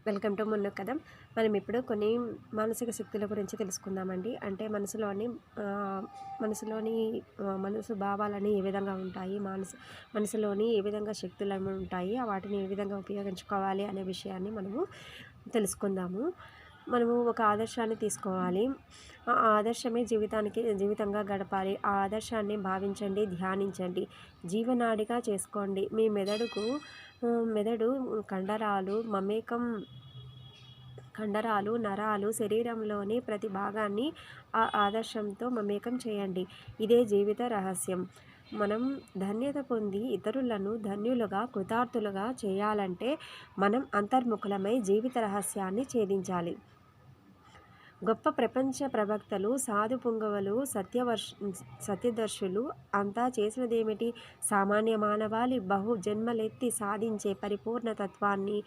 Welcome to మున్ను కథ. మనం ఇప్పుడు కొన్ని మానసిక శక్తుల గురించి తెలుసుకుందామండి. అంటే మనసులోని మనసు భావాలని ఏ విధంగా ఉంటాయి, మనసులోని ఏ విధంగా శక్తులు ఉంటాయి, వాటిని ఏ విధంగా ఉపయోగించుకోవాలి అనే విషయాన్ని మనము తెలుసుకుందాము. మనము ఒక ఆదర్శాన్ని తీసుకోవాలి. ఆ ఆదర్శమే జీవితంగా గడపాలి. ఆ ఆదర్శాన్ని భావించండి, ధ్యానించండి, జీవనాడిగా చేసుకోండి. మీ మెదడు కండరాలు, నరాలు, శరీరంలోని ప్రతి భాగాన్ని ఆ ఆదర్శంతో మమేకం చేయండి. ఇదే జీవిత రహస్యం. మనం ధన్యత పొంది ఇతరులను ధన్యులుగా, కృతార్థులుగా చేయాలంటే మనం అంతర్ముఖులమై జీవిత రహస్యాన్ని ఛేదించాలి. గొప్ప ప్రపంచ ప్రవక్తలు, సాధు పుంగవులు, సత్యదర్శులు అంతా చేసినదేమిటి? సామాన్య మానవాళి బహు జన్మలెత్తి సాధించే పరిపూర్ణతత్వాన్ని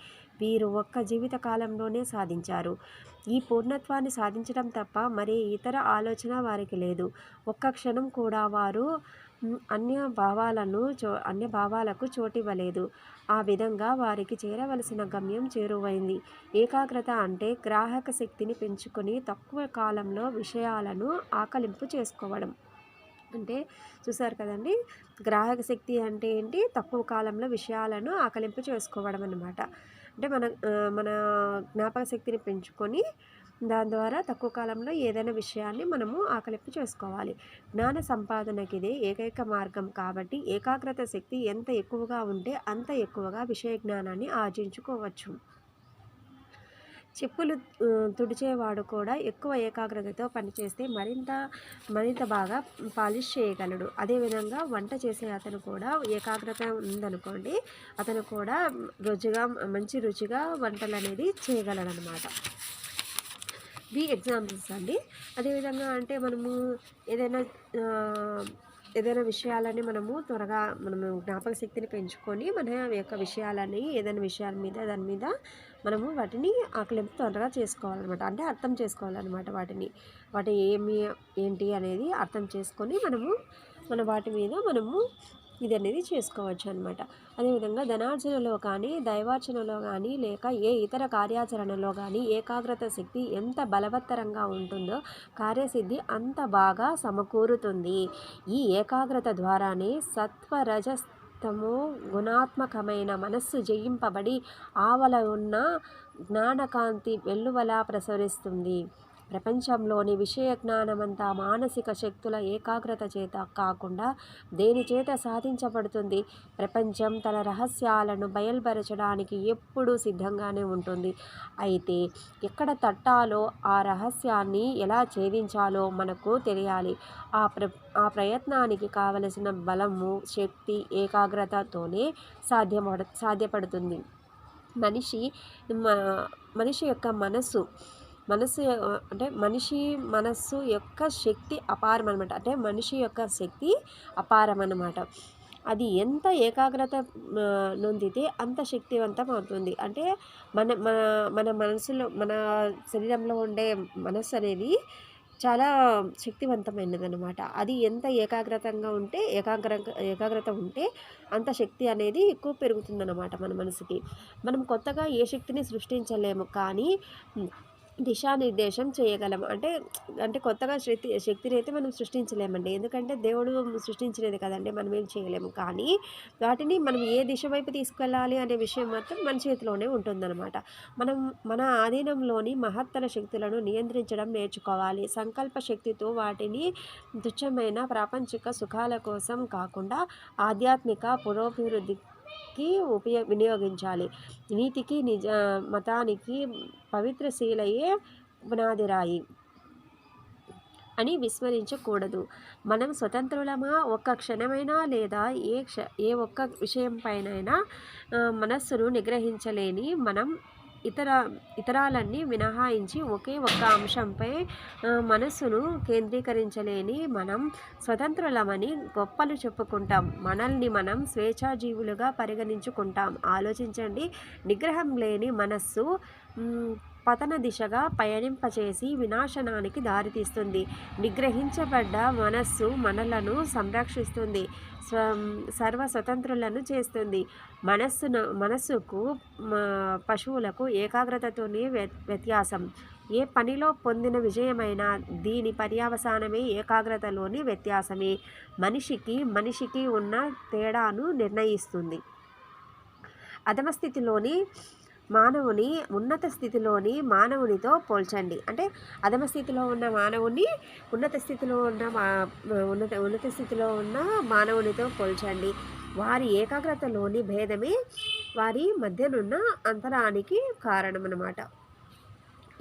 వీరు ఒక్క జీవిత కాలంలోనే సాధించారు. ఈ పూర్ణత్వాన్ని సాధించడం తప్ప మరే ఇతర ఆలోచన వారికి లేదు. ఒక్క క్షణం కూడా వారు అన్య భావాలకు చోటివ్వలేదు. ఆ విధంగా వారికి చేరవలసిన గమ్యం చేరువైంది. ఏకాగ్రత అంటే గ్రాహక శక్తిని పెంచుకొని తక్కువ కాలంలో విషయాలను ఆకలింపు చేసుకోవడం. అంటే చూసారు కదండి, గ్రాహక శక్తి అంటే ఏంటి? తక్కువ కాలంలో విషయాలను ఆకలింపు చేసుకోవడం అన్నమాట. అంటే మన జ్ఞాపక శక్తిని పెంచుకొని దాని ద్వారా తక్కువ కాలంలో ఏదైనా విషయాన్ని మనము ఆకలింపు చేసుకోవాలి. జ్ఞాన సంపాదనకి ఇదే ఏకైక మార్గం. కాబట్టి ఏకాగ్రత శక్తి ఎంత ఎక్కువగా ఉంటే అంత ఎక్కువగా విషయ జ్ఞానాన్ని ఆర్జించుకోవచ్చు. చెప్పులు తుడిచేవాడు కూడా ఎక్కువ ఏకాగ్రతతో పనిచేస్తే మరింత బాగా పాలిష్ చేయగలడు. అదేవిధంగా వంట చేసే అతను కూడా ఏకాగ్రత ఉందనుకోండి, అతను కూడా మంచి రుచిగా వంటలు అనేది చేయగలడు అనమాట. ది ఎగ్జాంపుల్స్ అండి. అదేవిధంగా అంటే మనము ఏదైనా విషయాలని మనము జ్ఞాపక శక్తిని పెంచుకొని మన యొక్క విషయాలని దాని మీద మనము వాటిని ఆకలింపు త్వరగా చేసుకోవాలన్నమాట. అంటే అర్థం చేసుకోవాలన్నమాట. వాటి ఏంటి అనేది అర్థం చేసుకొని మన వాటి మీద మనము ఇది అనేది చేసుకోవచ్చు అనమాట. అదేవిధంగా ధనార్జనలో కానీ, దైవార్చనలో కానీ, లేక ఏ ఇతర కార్యాచరణలో కానీ ఏకాగ్రత శక్తి ఎంత బలవత్తరంగా ఉంటుందో కార్యసిద్ధి అంత బాగా సమకూరుతుంది. ఈ ఏకాగ్రత ద్వారానే సత్వరజస్తమో గుణాత్మకమైన మనస్సు జయింపబడి ఆవల ఉన్న జ్ఞానకాంతి వెల్లువలా ప్రసరిస్తుంది. ప్రపంచంలోని విషయ జ్ఞానమంతా మానసిక శక్తుల ఏకాగ్రత చేత కాకుండా దేని చేత సాధించబడుతుంది? ప్రపంచం తన రహస్యాలను బయలుపరచడానికి ఎప్పుడూ సిద్ధంగానే ఉంటుంది. అయితే ఎక్కడ తట్టాలో, ఆ రహస్యాన్ని ఎలా ఛేదించాలో మనకు తెలియాలి. ఆ ప్రయత్నానికి కావలసిన బలము, శక్తి ఏకాగ్రతతోనే సాధ్యపడుతుంది. మనిషి యొక్క మనస్సు యొక్క శక్తి అపారం అనమాట. అంటే మనిషి యొక్క శక్తి అపారం అన్నమాట. అది ఎంత ఏకాగ్రత నొందితే అంత శక్తివంతం అవుతుంది. అంటే మన మనసులో, మన శరీరంలో ఉండే మనస్సు అనేది చాలా శక్తివంతమైనదన్నమాట. అది ఎంత ఏకాగ్రత ఉంటే అంత శక్తి అనేది ఎక్కువ పెరుగుతుందన్నమాట మన మనసుకి. మనం కొత్తగా ఏ శక్తిని సృష్టించలేము, కానీ దిశానిర్దేశం చేయగలం. అంటే కొత్తగా శక్తిని అయితే మనం సృష్టించలేమండి. ఎందుకంటే దేవుడు సృష్టించినది కదండి, మనం ఏం చేయలేము. కానీ వాటిని మనం ఏ దిశ వైపు తీసుకెళ్ళాలి అనే విషయం మాత్రం మన చేతిలోనే ఉంటుందన్నమాట. మన ఆధీనంలోని మహత్తర శక్తులను నియంత్రించడం నేర్చుకోవాలి. సంకల్ప శక్తితో వాటిని తుచ్చమైన ప్రాపంచిక సుఖాల కోసం కాకుండా ఆధ్యాత్మిక పురోభివృద్ధికి వినియోగించాలి. నీతికి, మతానికి పవిత్రశీలయే పునాదిరాయి అని విస్మరించకూడదు. మనం స్వతంత్రులమా? ఒక్క క్షణమైనా లేదా ఏ ఒక్క విషయంపైనైనా మనస్సును నిగ్రహించలేని మనం ఇతరాలన్నీ మినహాయించి ఒకే ఒక్క అంశంపై మనస్సును కేంద్రీకరించలేని మనం స్వతంత్రులమని గొప్పలు చెప్పుకుంటాం. మనల్ని మనం స్వేచ్ఛాజీవులుగా పరిగణించుకుంటాం. ఆలోచించండి. నిగ్రహం లేని మనస్సు పతన దిశగా పయనింపచేసి వినాశనానికి దారితీస్తుంది. నిగ్రహించబడ్డ మనస్సు మనలను సంరక్షిస్తుంది, సర్వ స్వతంత్రులను చేస్తుంది. మనస్సుకు పశువులకు ఏకాగ్రతతోనే వ్యత్యాసం. ఏ పనిలో పొందిన విజయమైనా దీని పర్యవసానమే ఏకాగ్రతలోని వ్యత్యాసమే మనిషికి ఉన్న తేడాను నిర్ణయిస్తుంది. అధమ స్థితిలోని మానవుని ఉన్నత స్థితిలోని మానవునితో పోల్చండి. అంటే అధమ స్థితిలో ఉన్న మానవుని ఉన్నత స్థితిలో ఉన్న మానవునితో పోల్చండి. వారి ఏకాగ్రతలోని భేదమే వారి మధ్యనున్న అంతరానికి కారణం అన్నమాట.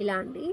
ఇలా అండి.